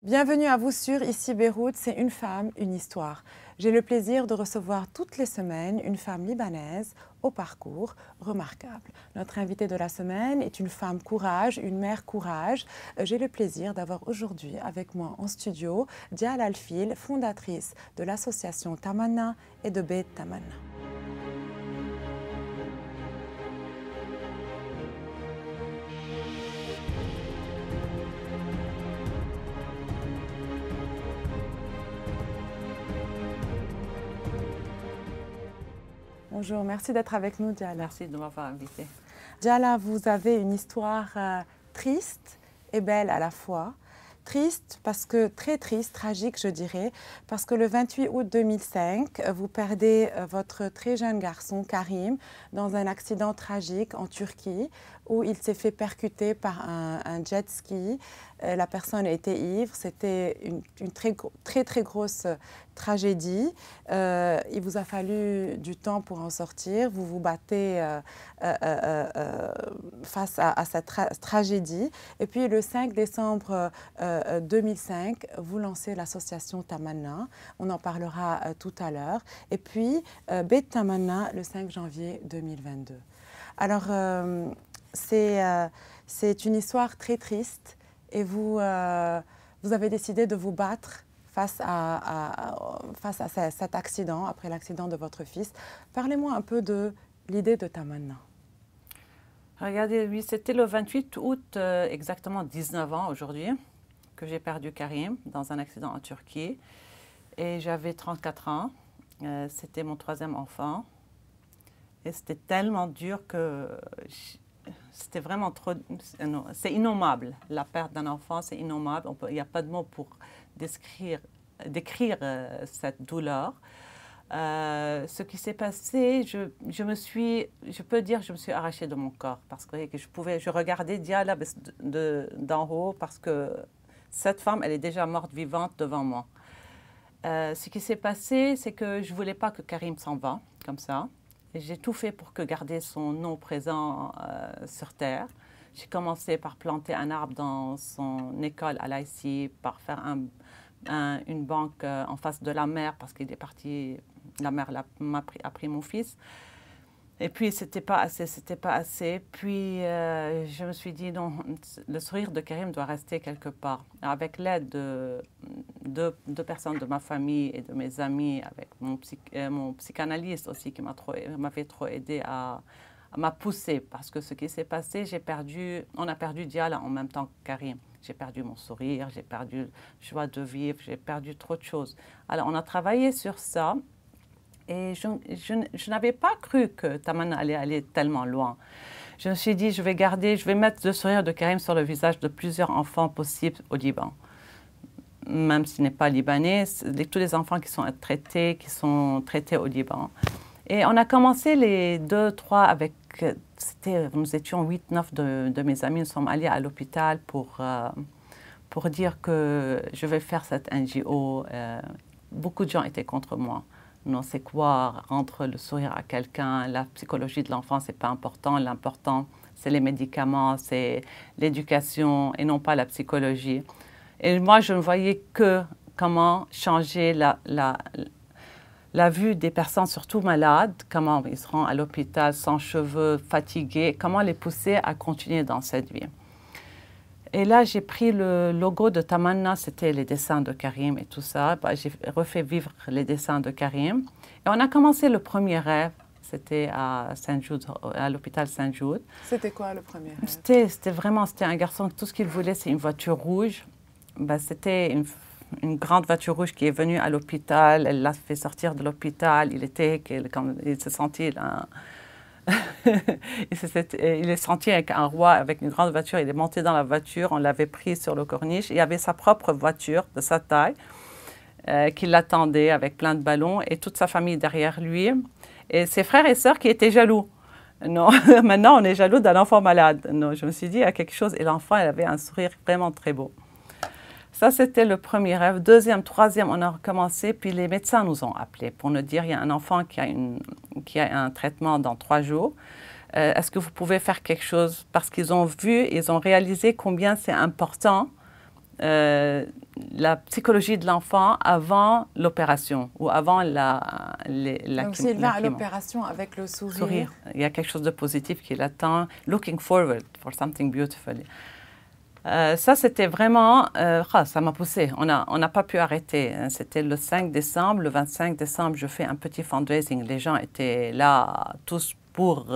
Bienvenue à vous sur Ici Beyrouth, c'est une femme, une histoire. J'ai le plaisir de recevoir toutes les semaines une femme libanaise au parcours remarquable. Notre invitée de la semaine est une femme courage, une mère courage. J'ai le plaisir d'avoir aujourd'hui avec moi en studio Dial Alfil, fondatrice de l'association Tamanna et de Beit Tamanna. Bonjour, merci d'être avec nous, Diala. Merci de m'avoir invitée. Diala, vous avez une histoire triste et belle à la fois. Triste parce que très triste, tragique je dirais, parce que le 28 août 2005, vous perdez votre très jeune garçon Karim dans un accident tragique en Turquie où il s'est fait percuter par un jet ski. La personne était ivre, c'était une très grosse tragédie. Il vous a fallu du temps pour en sortir. Vous vous battez face à cette tragédie. Et puis le 5 décembre 2005, vous lancez l'association Tamanna. On en parlera tout à l'heure. Et puis Beit Tamanna le 5 janvier 2022. Alors c'est une histoire très triste et vous avez décidé de vous battre face à cet accident, après l'accident de votre fils. Parlez-moi un peu de l'idée de Tamanna. Regardez, oui, c'était le 28 août, exactement 19 ans aujourd'hui, que j'ai perdu Karim dans un accident en Turquie. Et j'avais 34 ans. C'était mon troisième enfant. Et c'était tellement dur que c'était vraiment trop... C'est innommable. La perte d'un enfant, c'est innommable. Il n'y a pas de mots pour décrire cette douleur. Ce qui s'est passé, je peux dire que je me suis arrachée de mon corps parce que je regardais Diala d'en haut parce que cette femme, elle est déjà morte vivante devant moi. Ce qui s'est passé, c'est que je ne voulais pas que Karim s'en va comme ça. J'ai tout fait pour garder son nom présent sur Terre. J'ai commencé par planter un arbre dans son école à l'IC, par faire une banque en face de la mer parce qu'il est parti, la mer a pris mon fils. Et puis, c'était pas assez. Puis, je me suis dit, non, le sourire de Karim doit rester quelque part. Avec l'aide de personnes de ma famille et de mes amis, avec mon psychanalyste aussi, qui m'avait trop aidé à m'a poussé. Parce que ce qui s'est passé, on a perdu Diala en même temps que Karim. J'ai perdu mon sourire, j'ai perdu le joie de vivre, j'ai perdu trop de choses. Alors, on a travaillé sur ça. Et je n'avais pas cru que Tamanna allait aller tellement loin. Je me suis dit, je vais mettre le sourire de Karim sur le visage de plusieurs enfants possibles au Liban. Même s'il n'est pas libanais, tous les enfants qui sont traités au Liban. Et on a commencé les 2-3 nous étions 8-9 de mes amis, nous sommes allés à l'hôpital pour dire que je vais faire cette NGO. Beaucoup de gens étaient contre moi. Non, c'est quoi rendre le sourire à quelqu'un? La psychologie de l'enfant, ce n'est pas important. L'important, c'est les médicaments, c'est l'éducation et non pas la psychologie. Et moi, je ne voyais que comment changer la vue des personnes, surtout malades, comment ils seront à l'hôpital sans cheveux, fatigués, comment les pousser à continuer dans cette vie. Et là, j'ai pris le logo de Tamanna, c'était les dessins de Karim et tout ça. J'ai refait vivre les dessins de Karim. Et on a commencé le premier rêve, c'était à Saint-Jude, à l'hôpital Saint-Jude. C'était quoi le premier rêve? C'était un garçon, tout ce qu'il voulait, c'est une voiture rouge. C'était une grande voiture rouge qui est venue à l'hôpital, elle l'a fait sortir de l'hôpital, il se sentit là. Il est sorti avec un roi, avec une grande voiture. Il est monté dans la voiture, on l'avait pris sur le corniche. Il avait sa propre voiture de sa taille qui l'attendait avec plein de ballons et toute sa famille derrière lui. Et ses frères et sœurs qui étaient jaloux. Non, maintenant on est jaloux d'un enfant malade. Non, je me suis dit, il y a quelque chose. Et l'enfant, il avait un sourire vraiment très beau. Ça, c'était le premier rêve. Deuxième, troisième, on a recommencé. Puis les médecins nous ont appelés pour nous dire, il y a un enfant qui a un traitement dans 3 jours. Est-ce que vous pouvez faire quelque chose? Parce qu'ils ont réalisé combien c'est important la psychologie de l'enfant avant l'opération ou avant la Donc, s'il va à l'opération avec le sourire. Il y a quelque chose de positif qui l'attend. Looking forward for something beautiful. Ça, c'était vraiment... ça m'a poussé. On n'a pas pu arrêter. C'était le 5 décembre. Le 25 décembre, je fais un petit fundraising. Les gens étaient là tous pour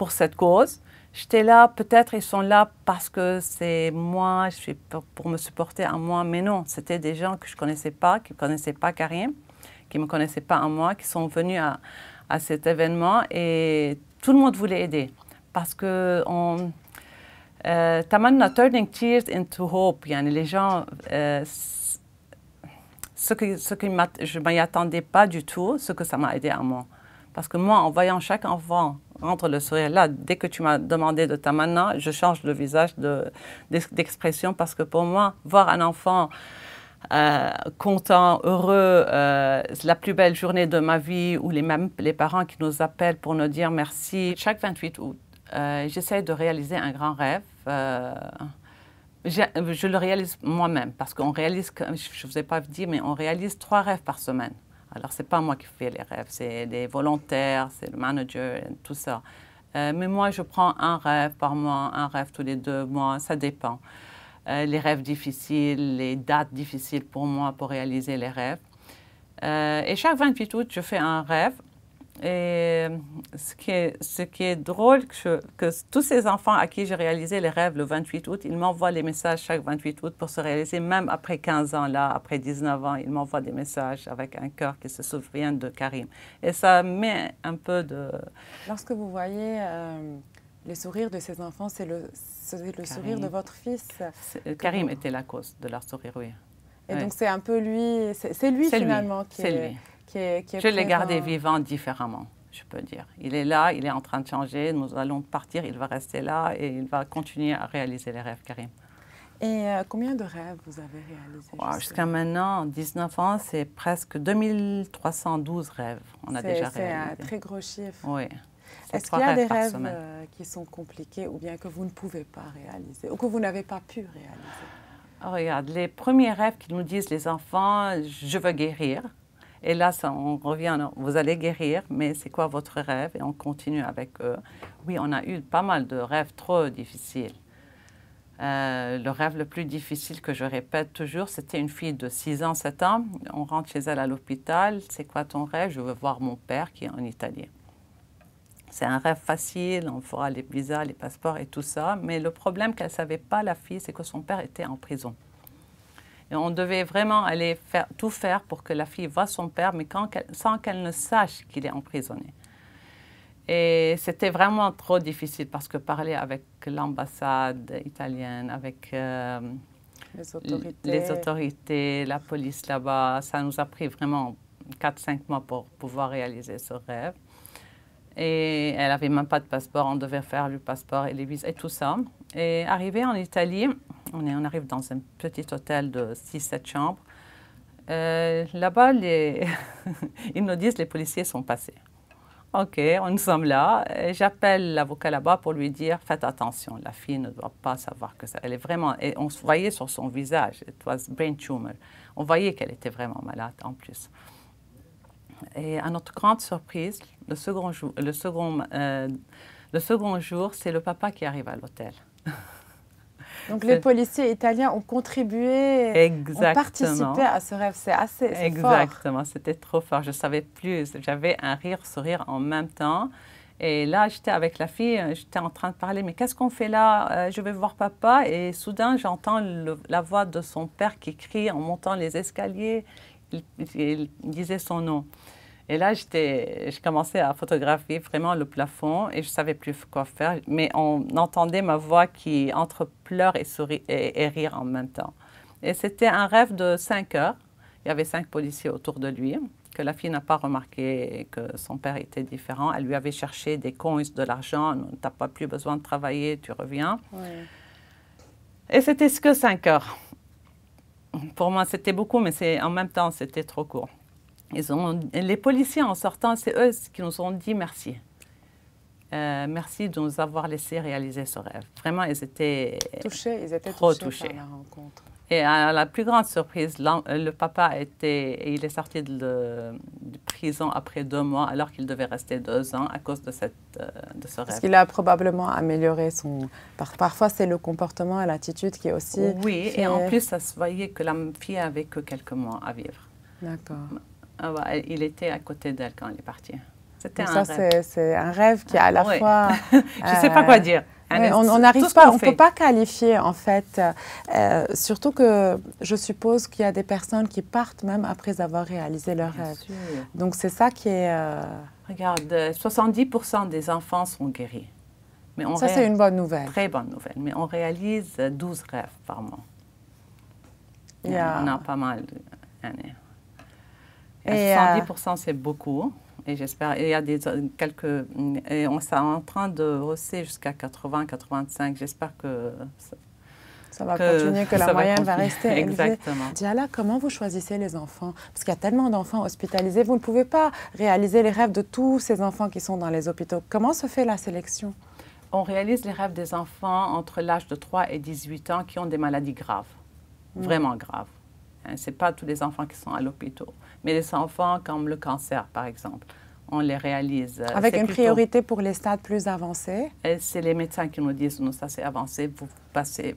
cette cause. J'étais là, peut-être ils sont là parce que c'est moi, je suis pour me supporter à moi. Mais non, c'était des gens que je ne connaissais pas, qui ne connaissaient pas Karim, qui ne me connaissaient pas à moi, qui sont venus à cet événement. Et tout le monde voulait aider. Parce que Tamanna turning tears into hope. Les gens, je ne m'y attendais pas du tout, ce que ça m'a aidé à moi. Parce que moi, en voyant chaque enfant rendre le sourire, là, dès que tu m'as demandé de Tamanna, je change le visage d'expression parce que pour moi, voir un enfant content, heureux, la plus belle journée de ma vie, ou les parents qui nous appellent pour nous dire merci. Chaque 28 août, j'essaie de réaliser un grand rêve. Je le réalise moi-même parce qu'on réalise, je ne vous ai pas dit, mais on réalise 3 rêves par semaine. Alors, ce n'est pas moi qui fais les rêves, c'est les volontaires, c'est le manager, tout ça. Mais moi, je prends un rêve par mois, un rêve tous les 2 mois, ça dépend. Les rêves difficiles, les dates difficiles pour moi pour réaliser les rêves. Et chaque 28 août, je fais un rêve. Et ce qui est drôle, que tous ces enfants à qui j'ai réalisé les rêves le 28 août, ils m'envoient les messages chaque 28 août pour se réaliser, même après 15 ans, là, après 19 ans, ils m'envoient des messages avec un cœur qui se souvient de Karim. Et ça met un peu de... Lorsque vous voyez les sourires de ces enfants, c'est le sourire de votre fils. Karim était la cause de leur sourire, oui. Et donc c'est un peu lui, c'est lui finalement qui est... lui. Je l'ai gardé vivant différemment, je peux dire. Il est là, il est en train de changer, nous allons partir, il va rester là et il va continuer à réaliser les rêves, Karim. Et combien de rêves vous avez réalisés? Jusqu'à maintenant, 19 ans, c'est presque 2312 rêves. On a déjà réalisé. C'est un très gros chiffre. Oui. Est-ce qu'il y a des rêves qui sont compliqués ou bien que vous ne pouvez pas réaliser ou que vous n'avez pas pu réaliser? Regarde, les premiers rêves qu'ils nous disent, les enfants, je veux guérir. Et là, on revient, vous allez guérir, mais c'est quoi votre rêve? Et on continue avec eux. Oui, on a eu pas mal de rêves trop difficiles. Le rêve le plus difficile que je répète toujours, c'était une fille de 6 ans, 7 ans. On rentre chez elle à l'hôpital. C'est quoi ton rêve? Je veux voir mon père qui est en Italie. C'est un rêve facile, on fera les visas, les passeports et tout ça. Mais le problème qu'elle ne savait pas, la fille, c'est que son père était en prison. Et on devait vraiment aller tout faire pour que la fille voie son père, mais sans qu'elle ne sache qu'il est emprisonné. Et c'était vraiment trop difficile parce que parler avec l'ambassade italienne, avec les autorités, la police là-bas, ça nous a pris vraiment 4-5 mois pour pouvoir réaliser ce rêve. Et elle n'avait même pas de passeport, on devait faire le passeport et les visas et tout ça. Et arrivé en Italie, on arrive dans un petit hôtel de 6-7 chambres. Là-bas, ils nous disent que les policiers sont passés. OK, nous sommes là. J'appelle l'avocat là-bas pour lui dire « Faites attention, la fille ne doit pas savoir que ça. » Elle est vraiment... Et on voyait sur son visage, it was brain tumor. On voyait qu'elle était vraiment malade en plus. Et à notre grande surprise, le second jour, c'est le papa qui arrive à l'hôtel. Donc les policiers italiens ont contribué, ont participé à ce rêve. C'est assez fort. Exactement, c'était trop fort. Je ne savais plus. J'avais un sourire en même temps. Et là, j'étais avec la fille, j'étais en train de parler, mais qu'est-ce qu'on fait là? Je vais voir papa. Et soudain, j'entends la voix de son père qui crie en montant les escaliers. Il disait son nom. Et là, je commençais à photographier vraiment le plafond et je ne savais plus quoi faire. Mais on entendait ma voix qui entre pleurs et rire en même temps. Et c'était un rêve de 5 heures. Il y avait 5 policiers autour de lui, que la fille n'a pas remarqué que son père était différent. Elle lui avait cherché des coins, de l'argent. Tu n'as pas plus besoin de travailler, tu reviens. Oui. Et c'était que 5 heures. Pour moi, c'était beaucoup, mais en même temps, c'était trop court. Les policiers, en sortant, c'est eux qui nous ont dit merci. Merci de nous avoir laissé réaliser ce rêve. Vraiment, ils étaient touchés, trop touchés par la rencontre. Et à la plus grande surprise, le papa il est sorti de prison après 2 mois, alors qu'il devait rester 2 ans à cause de ce rêve. Parce qu'il a probablement amélioré son... Parfois, c'est le comportement et l'attitude qui est aussi... Oui, et en plus, ça se voyait que la fille avait que quelques mois à vivre. D'accord. Il était à côté d'elle quand elle est partie. C'était un rêve. C'est un rêve qui est à la fois... Je ne sais pas quoi dire. Oui, on n'arrive pas, on ne peut pas qualifier en fait, surtout que je suppose qu'il y a des personnes qui partent même après avoir réalisé leur rêve. Sûr. Donc c'est ça qui est... Regarde, 70% des enfants sont guéris. Mais ça c'est une bonne nouvelle. Très bonne nouvelle, mais on réalise 12 rêves par mois. On a pas mal. Et 70% c'est beaucoup. Et j'espère, il y a quelques, et on est en train de hausser jusqu'à 80-85. J'espère que ça va continuer, que la moyenne va rester élevée. Exactement. Diala, comment vous choisissez les enfants? Parce qu'il y a tellement d'enfants hospitalisés, vous ne pouvez pas réaliser les rêves de tous ces enfants qui sont dans les hôpitaux. Comment se fait la sélection? On réalise les rêves des enfants entre l'âge de 3 et 18 ans qui ont des maladies graves, vraiment graves. Ce n'est pas tous les enfants qui sont à l'hôpital, mais les enfants comme le cancer, par exemple, on les réalise. Avec une priorité pour les stades plus avancés? C'est les médecins qui nous disent, nous, ça c'est avancé,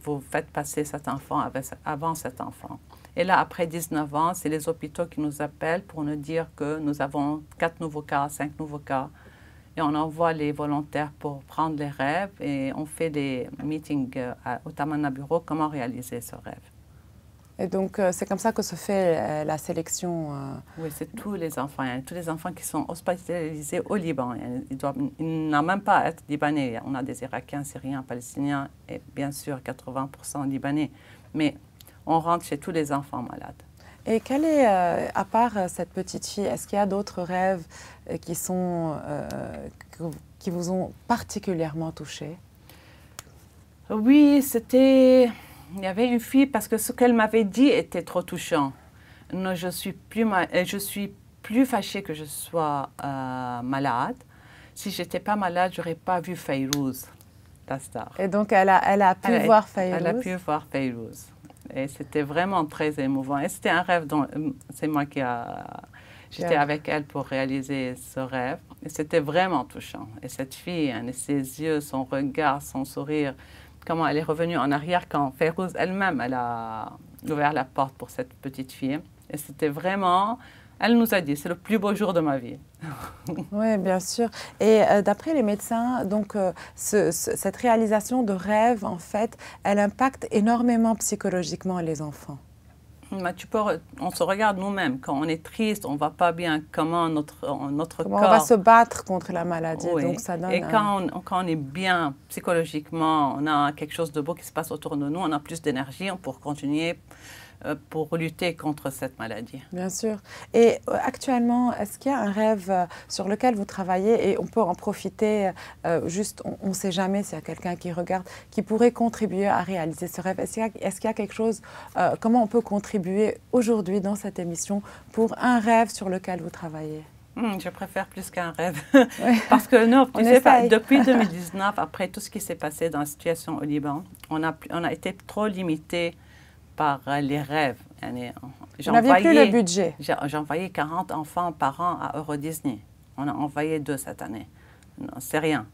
vous faites passer cet enfant avant cet enfant. Et là, après 19 ans, c'est les hôpitaux qui nous appellent pour nous dire que nous avons 4 nouveaux cas, 5 nouveaux cas. Et on envoie les volontaires pour prendre les rêves et on fait des meetings au Tamana Bureau, comment réaliser ce rêve. Et donc, c'est comme ça que se fait la sélection? Oui, c'est tous les enfants qui sont hospitalisés au Liban. Ils n'ont même pas à être libanais. On a des Irakiens, Syriens, Palestiniens et bien sûr 80% libanais. Mais on rentre chez tous les enfants malades. Et quel est, à part cette petite fille, est-ce qu'il y a d'autres rêves qui vous ont particulièrement touché? Oui, il y avait une fille, parce que ce qu'elle m'avait dit était trop touchant. Non, je suis plus fâchée que je sois malade. Si je n'étais pas malade, je n'aurais pas vu Fayrouz, la star. Et donc, elle a pu voir Fayrouz? Elle a pu voir Fayrouz. Et c'était vraiment très émouvant. Et c'était un rêve dont c'est moi j'étais avec elle pour réaliser ce rêve. Et c'était vraiment touchant. Et cette fille, ses yeux, son regard, son sourire, comment elle est revenue en arrière quand Fayrouz elle-même, elle a ouvert la porte pour cette petite fille. Et c'était vraiment, elle nous a dit, c'est le plus beau jour de ma vie. Oui, bien sûr. Et d'après les médecins, donc, cette réalisation de rêve, en fait, elle impacte énormément psychologiquement les enfants. On se regarde nous-mêmes. Quand on est triste, on ne va pas bien, comment notre corps... On va se battre contre la maladie. Oui. Donc ça donne et quand on est bien psychologiquement, on a quelque chose de beau qui se passe autour de nous, on a plus d'énergie pour continuer, pour lutter contre cette maladie. Bien sûr. Et actuellement, est-ce qu'il y a un rêve sur lequel vous travaillez et on peut en profiter, juste, on ne sait jamais s'il y a quelqu'un qui regarde, qui pourrait contribuer à réaliser ce rêve? Est-ce qu'il y a quelque chose, comment on peut contribuer aujourd'hui dans cette émission pour un rêve sur lequel vous travaillez? Je préfère plus qu'un rêve. Parce que nous, tu sais, depuis 2019, après tout ce qui s'est passé dans la situation au Liban, on a été trop limités par les rêves. Vous n'aviez plus le budget. J'ai envoyé 40 enfants par an à Euro Disney. On a envoyé 2 cette année. Non, c'est rien.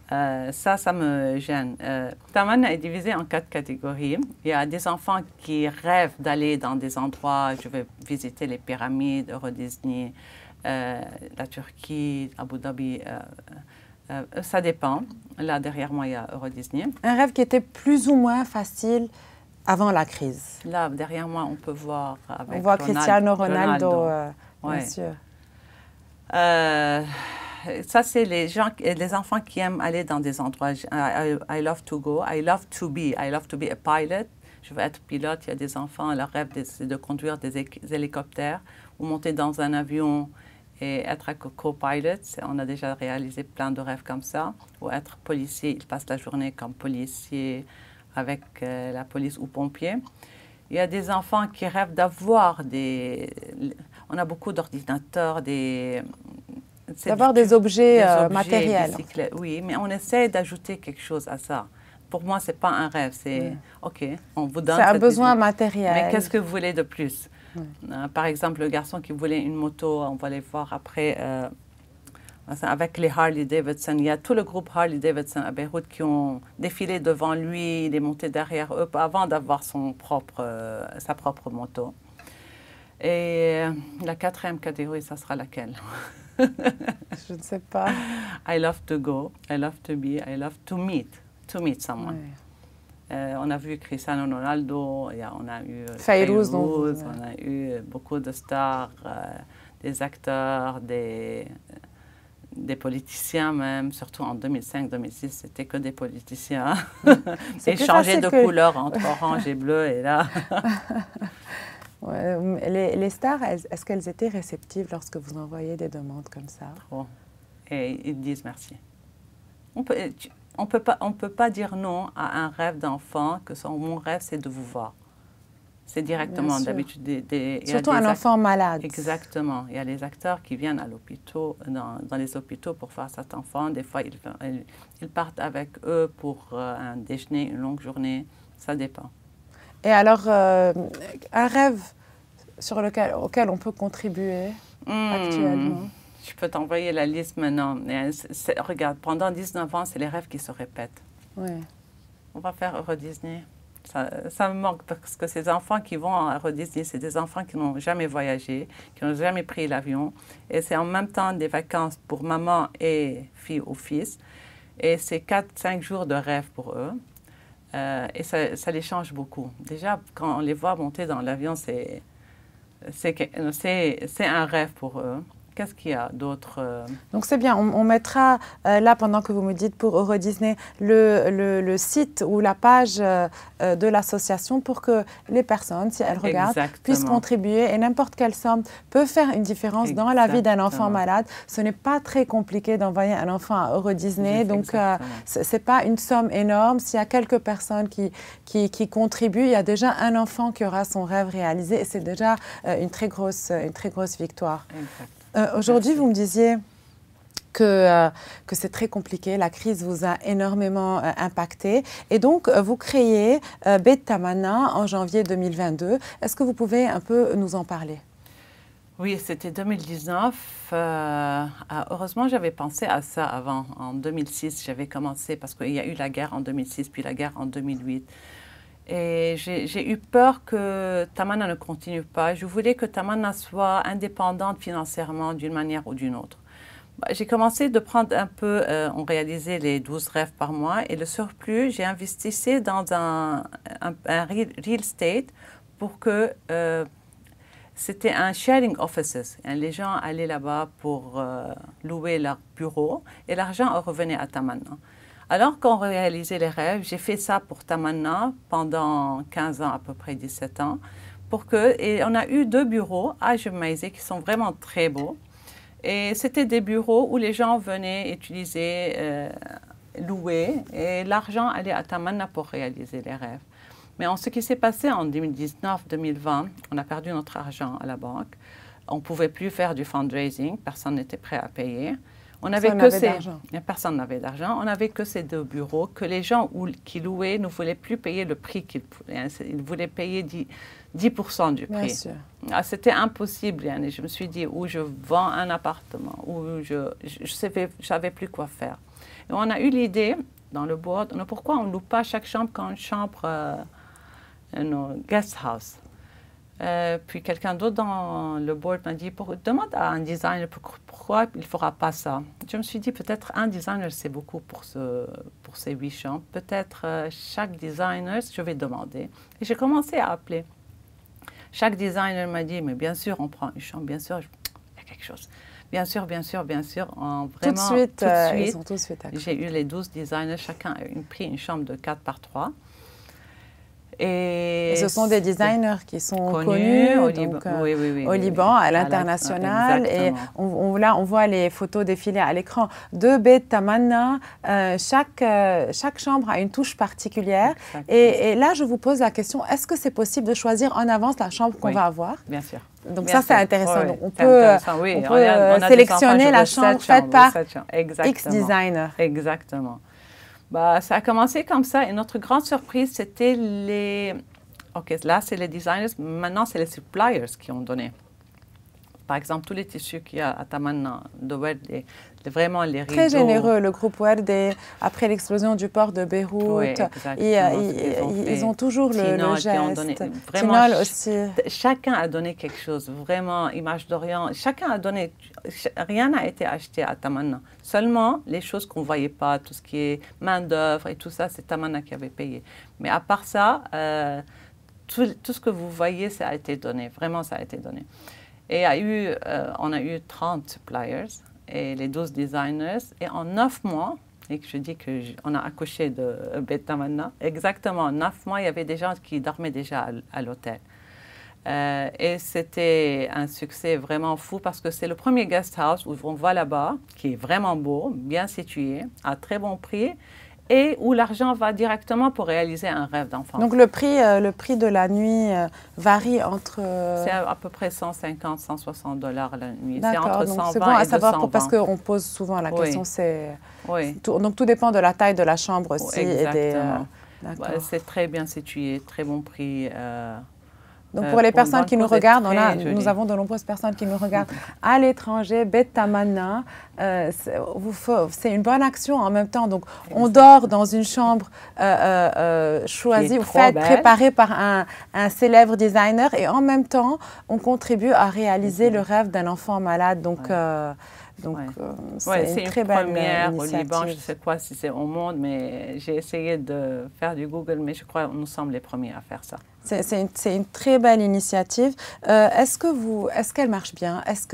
Ça me gêne. Tamana est divisé en 4 catégories. Il y a des enfants qui rêvent d'aller dans des endroits, je vais visiter les pyramides, Euro Disney, la Turquie, Abu Dhabi. Ça dépend. Là, derrière moi, il y a Euro Disney. Un rêve qui était plus ou moins facile avant la crise. Là, derrière moi, on peut voir avec on voit Cristiano Ronaldo. Bien sûr. Ça, c'est les enfants qui aiment aller dans des endroits. I love to go. I love to be a pilot. Je veux être pilote. Il y a des enfants, leur rêve, c'est de conduire des hélicoptères ou monter dans un avion et être un co-pilot. On a déjà réalisé plein de rêves comme ça. Ou être policier. Ils passent la journée comme policier avec la police ou pompiers. Il y a des enfants qui rêvent d'avoir on a beaucoup d'ordinateurs, d'avoir des objets matériels. Oui, mais on essaie d'ajouter quelque chose à ça. pour moi, ce n'est pas un rêve. C'est OK, on vous donne. C'est un cette besoin idée. matériel. Mais qu'est-ce que vous voulez de plus? Par exemple, le garçon qui voulait une moto, on va les voir après. Avec les Harley Davidson, il y a tout le groupe Harley Davidson à Beyrouth qui ont défilé devant lui, il est monté derrière eux avant d'avoir sa propre moto. Et la quatrième catégorie, ça sera laquelle? Je ne sais pas. I love to go, I love to be, I love to meet someone. On a vu Cristiano Ronaldo, on a eu Fayrouz, on a eu beaucoup de stars, des acteurs, des politiciens même, surtout en 2005-2006, c'était que des politiciens. Ils changeaient de couleur entre orange et bleu, et là... Les stars, est-ce qu'elles étaient réceptives lorsque vous envoyez des demandes comme ça? Trop. Et ils disent merci. On peut pas dire non à un rêve d'enfant, que mon rêve, c'est de vous voir. C'est directement, d'habitude. Surtout un enfant malade. Exactement. Il y a les acteurs qui viennent à l'hôpital, dans les hôpitaux pour voir cet enfant. Des fois, ils partent avec eux pour un déjeuner, une longue journée. Ça dépend. Et alors, un rêve auquel on peut contribuer actuellement? Je peux t'envoyer la liste maintenant. Regarde, pendant 19 ans, c'est les rêves qui se répètent. Oui. On va faire Euro Disney. Ça me manque parce que ces enfants qui vont à Euro Disney, c'est des enfants qui n'ont jamais voyagé, qui n'ont jamais pris l'avion. Et c'est en même temps des vacances pour maman et fille ou fils. Et c'est 4-5 jours de rêve pour eux. Et ça les change beaucoup. Déjà, quand on les voit monter dans l'avion, c'est un rêve pour eux. Qu'est-ce qu'il y a d'autre? Donc c'est bien, on mettra là, pendant que vous me dites pour Euro Disney, le site ou la page de l'association pour que les personnes, si elles regardent, puissent contribuer. Et n'importe quelle somme peut faire une différence dans la vie d'un enfant malade. Ce n'est pas très compliqué d'envoyer un enfant à Euro Disney. Donc ce n'est pas une somme énorme. S'il y a quelques personnes qui contribuent, il y a déjà un enfant qui aura son rêve réalisé. Et c'est déjà une très grosse victoire. Exact. Aujourd'hui, vous me disiez que c'est très compliqué, la crise vous a énormément impacté. Et donc, vous créez Bet Tamanna en janvier 2022. Est-ce que vous pouvez un peu nous en parler? Oui, c'était 2019. Heureusement, j'avais pensé à ça avant. En 2006, j'avais commencé parce qu'il y a eu la guerre en 2006, puis la guerre en 2008. Et j'ai eu peur que Tamanna ne continue pas. Je voulais que Tamanna soit indépendante financièrement d'une manière ou d'une autre. J'ai commencé de prendre un peu, on réalisait les 12 rêves par mois et le surplus, j'ai investi dans un real estate pour que c'était un sharing offices. Les gens allaient là-bas pour louer leur bureau et l'argent revenait à Tamanna. Alors qu'on réalisait les rêves, j'ai fait ça pour Tamanna pendant 15 ans, à peu près 17 ans. Et on a eu 2 bureaux à Gemaizé qui sont vraiment très beaux. Et c'était des bureaux où les gens venaient utiliser, louer, et l'argent allait à Tamanna pour réaliser les rêves. Mais ce qui s'est passé en 2019-2020, on a perdu notre argent à la banque. On ne pouvait plus faire du fundraising, personne n'était prêt à payer. Personne n'avait d'argent. On n'avait que ces 2 bureaux que les gens qui louaient ne voulaient plus payer le prix qu'ils voulaient. Ils voulaient payer 10% du prix. C'était impossible. Je me suis dit, ou je vends un appartement, ou je savais plus quoi faire. Et on a eu l'idée dans le board, pourquoi on ne loue pas chaque chambre comme une chambre, guest house. Puis quelqu'un d'autre dans le board m'a dit, demande à un designer pourquoi il ne fera pas ça. Je me suis dit, peut-être un designer, c'est beaucoup pour ces 8 chambres. Peut-être chaque designer, je vais demander. Et j'ai commencé à appeler. Chaque designer m'a dit, mais bien sûr, on prend une chambre, bien sûr, il y a quelque chose. Bien sûr, bien sûr, bien sûr. Tout de suite, ils ont tout de suite accès. J'ai eu les 12 designers, chacun a pris une chambre de 4x3. Et ce sont des designers qui sont connus au Liban, à l'international. Et là, on voit les photos défiler à l'écran de Bet Tamanna. Chaque chambre a une touche particulière. Et là, je vous pose la question, est-ce que c'est possible de choisir en avance la chambre qu'on va avoir? Bien sûr. Donc ça, c'est intéressant. Donc, on peut sélectionner la chambre faite par X designer. Exactement. Bah, ça a commencé comme ça et notre grande surprise, c'était les... OK, là, c'est les designers. Maintenant, c'est les suppliers qui ont donné. Par exemple, tous les tissus qu'il y a à Tamanna, de Werde, vraiment les rideaux. Très généreux, le groupe Werde, après l'explosion du port de Beyrouth. Oui, ils ont toujours le geste. Donné, vraiment, Tinol aussi. Chacun a donné quelque chose, vraiment, Image d'Orient. Chacun a donné, rien n'a été acheté à Tamanna. Seulement les choses qu'on ne voyait pas, tout ce qui est main-d'œuvre et tout ça, c'est Tamanna qui avait payé. Mais à part ça, tout ce que vous voyez, ça a été donné. Vraiment, ça a été donné. Et on a eu 30 suppliers et les 12 designers. Et en 9 mois, et que je dis qu'on a accouché de Bet Tamanna, exactement en 9 mois, il y avait des gens qui dormaient déjà à l'hôtel. Et c'était un succès vraiment fou parce que c'est le premier guest house où on voit là-bas, qui est vraiment beau, bien situé, à très bon prix, et où l'argent va directement pour réaliser un rêve d'enfant. Donc le prix de la nuit varie entre... C'est à peu près 150, 160 $ la nuit. C'est entre 120 c'est bon à et savoir 220. Parce qu'on pose souvent la question, Oui. Donc tout dépend de la taille de la chambre aussi. Exactement. C'est très bien situé, très bon prix. Donc pour les personnes qui nous regardent, nous avons de nombreuses personnes qui nous regardent à l'étranger, Bet Tamanna, c'est une bonne action en même temps. Donc on dort dans une chambre choisie ou préparée par un célèbre designer et en même temps on contribue à réaliser le rêve d'un enfant malade. C'est une très belle première au Liban. Je ne sais pas si c'est au monde, mais j'ai essayé de faire du Google, mais je crois que nous sommes les premiers à faire ça. C'est une très belle initiative. Est-ce qu'elle marche bien? Est-ce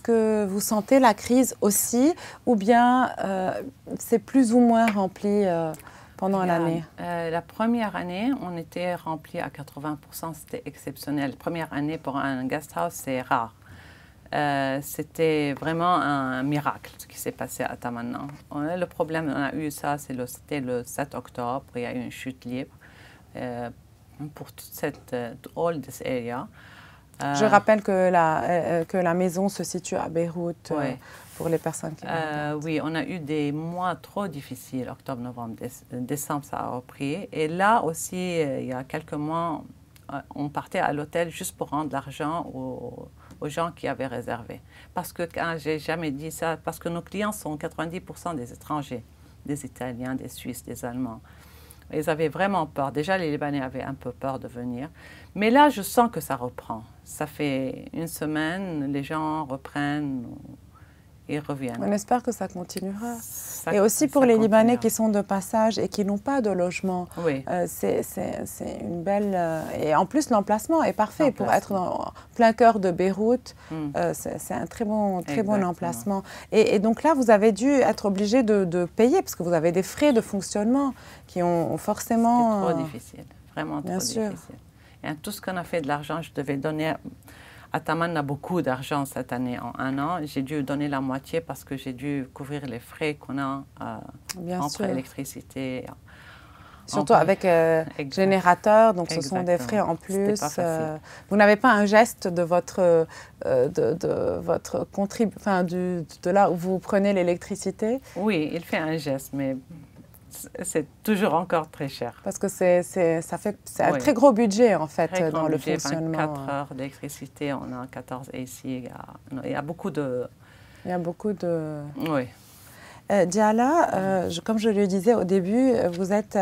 que vous sentez la crise aussi, ou bien c'est plus ou moins rempli pendant l'année? La première année, on était rempli à 80%. C'était exceptionnel. Première année pour un guest house, c'est rare. C'était vraiment un miracle ce qui s'est passé à Tamanna. Le problème, on a eu ça, c'était le 7 octobre. Il y a eu une chute libre pour toute cette all this area. Je rappelle que la maison se situe à Beyrouth. Pour les personnes qui oui, on a eu des mois trop difficiles, octobre, novembre, décembre, ça a repris. Et là aussi, il y a quelques mois, on partait à l'hôtel juste pour rendre l'argent aux gens qui avaient réservé. Parce que, quand j'ai jamais dit ça, parce que nos clients sont 90% des étrangers, des Italiens, des Suisses, des Allemands. Ils avaient vraiment peur. Déjà, les Libanais avaient un peu peur de venir. Mais là, je sens que ça reprend. Ça fait une semaine, les gens reprennent et reviennent. On espère que ça continuera. Et aussi pour les Libanais qui sont de passage et qui n'ont pas de logement, c'est une belle... et en plus, l'emplacement est parfait pour être en plein cœur de Beyrouth. C'est un très bon emplacement. Et donc là, vous avez dû être obligé de payer parce que vous avez des frais de fonctionnement qui ont forcément... C'est trop difficile, vraiment trop difficile. Et tout ce qu'on a fait de l'argent, je devais donner... À Tamanna, beaucoup d'argent cette année en un an. J'ai dû donner la moitié parce que j'ai dû couvrir les frais qu'on a entre l'électricité. Surtout avec générateur, donc ce sont des frais en plus. Vous n'avez pas un geste de votre de là où vous prenez l'électricité? Oui, il fait un geste, mais c'est toujours encore très cher. Parce que c'est un très gros budget, en fait, dans le fonctionnement. 24 heures d'électricité, on a 14 AC. Il y a beaucoup de... Il y a beaucoup de... Oui. Diala, comme je le disais au début, vous êtes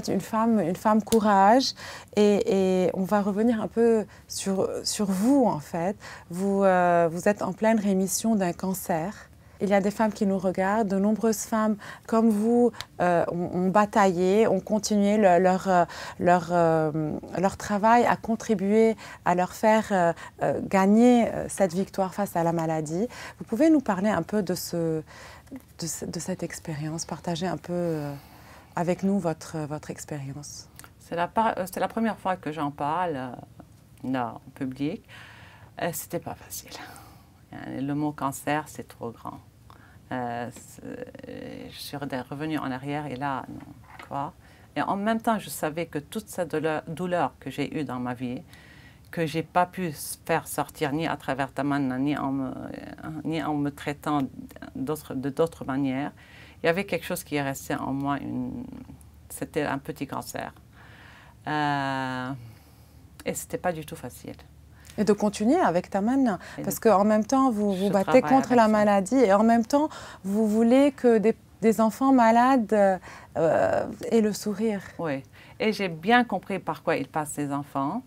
une femme courage et on va revenir un peu sur vous, en fait. Vous êtes en pleine rémission d'un cancer. Il y a des femmes qui nous regardent, de nombreuses femmes comme vous ont bataillé, ont continué leur travail, à contribuer à leur faire gagner cette victoire face à la maladie. Vous pouvez nous parler un peu de cette expérience, partager un peu avec nous votre expérience. C'est la première fois que j'en parle là, en public. C'était pas facile. Le mot cancer, c'est trop grand. Je suis revenue en arrière et là, non, quoi. Et en même temps, je savais que toute cette douleur que j'ai eue dans ma vie, que je n'ai pas pu faire sortir ni à travers Tamanna, ni en me traitant de d'autres manières, il y avait quelque chose qui est resté en moi, c'était un petit cancer. Et ce n'était pas du tout facile. Et de continuer avec Tamanna, parce qu'en même temps, vous vous battez contre la maladie et en même temps, vous voulez que des enfants malades aient le sourire. Oui, et j'ai bien compris par quoi ils passent ces enfants.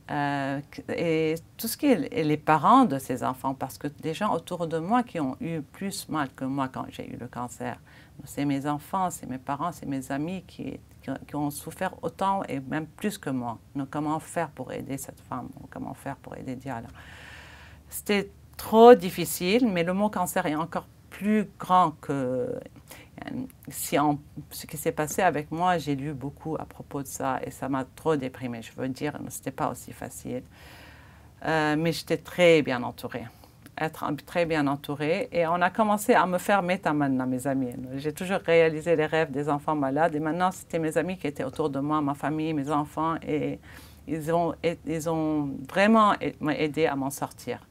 Et tout ce qui est les parents de ces enfants, parce que des gens autour de moi qui ont eu plus mal que moi quand j'ai eu le cancer, c'est mes enfants, c'est mes parents, c'est mes amis qui ont souffert autant et même plus que moi. Donc, comment faire pour aider cette femme? Comment faire pour aider Diala? C'était trop difficile, mais le mot cancer est encore plus grand que... ce qui s'est passé avec moi, j'ai lu beaucoup à propos de ça et ça m'a trop déprimée. Je veux dire, ce n'était pas aussi facile. Mais j'étais très bien entourée. Être très bien entourée. Et on a commencé à me faire mes tamanna, mes amis. J'ai toujours réalisé les rêves des enfants malades. Et maintenant, c'était mes amis qui étaient autour de moi, ma famille, mes enfants. Et ils ont vraiment aidé à m'en sortir.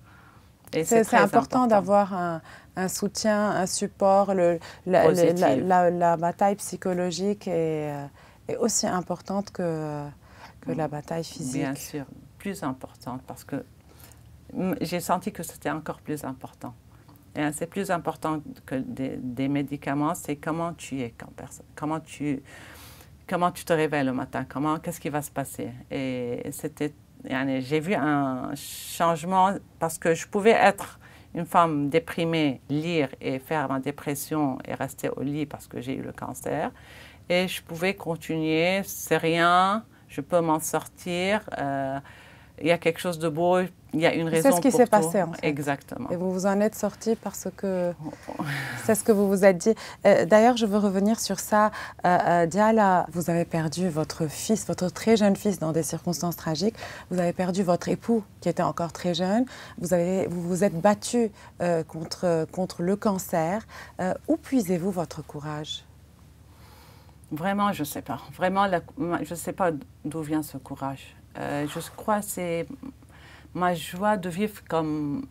C'est important d'avoir un soutien, un support. La bataille psychologique est aussi importante que la bataille physique. Bien sûr, plus importante parce que j'ai senti que c'était encore plus important. Et c'est plus important que des médicaments, c'est comment tu es comme personne, comment tu te réveilles le matin, qu'est-ce qui va se passer. Et j'ai vu un changement parce que je pouvais être une femme déprimée, lire et faire ma dépression et rester au lit parce que j'ai eu le cancer. Et je pouvais continuer, c'est rien, je peux m'en sortir. Il y a quelque chose de beau, il y a une raison pour tout. C'est ce qui s'est passé en fait. Exactement. Et vous vous en êtes sortie parce que c'est ce que vous vous êtes dit. D'ailleurs, je veux revenir sur ça. Diala, vous avez perdu votre fils, votre très jeune fils dans des circonstances tragiques. Vous avez perdu votre époux qui était encore très jeune. Vous vous êtes battue contre le cancer. Où puisez-vous votre courage? Vraiment, je ne sais pas. Vraiment, je ne sais pas d'où vient ce courage. Je crois que c'est ma joie de vivre comme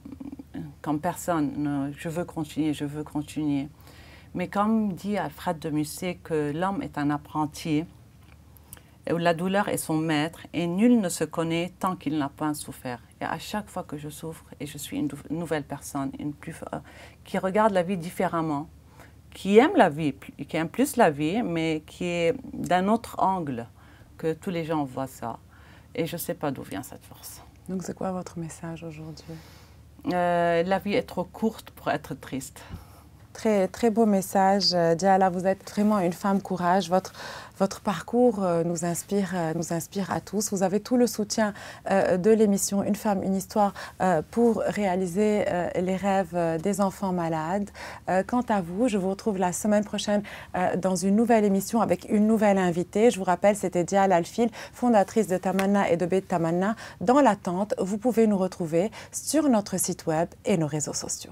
personne. Je veux continuer, je veux continuer. Mais comme dit Alfred de Musset, que l'homme est un apprenti, où la douleur est son maître, et nul ne se connaît tant qu'il n'a pas souffert. Et à chaque fois que je souffre, et je suis une nouvelle personne, qui regarde la vie différemment, qui aime la vie, qui aime plus la vie, mais qui est d'un autre angle que tous les gens voient ça. Et je ne sais pas d'où vient cette force. Donc c'est quoi votre message aujourd'hui? La vie est trop courte pour être triste. Très, très beau message. Diala, vous êtes vraiment une femme courage. Votre parcours nous inspire à tous. Vous avez tout le soutien de l'émission Une femme, une histoire pour réaliser les rêves des enfants malades. Quant à vous, je vous retrouve la semaine prochaine dans une nouvelle émission avec une nouvelle invitée. Je vous rappelle, c'était Diala Alfil, fondatrice de Tamanna et de Bet Tamanna. Dans l'attente, vous pouvez nous retrouver sur notre site web et nos réseaux sociaux.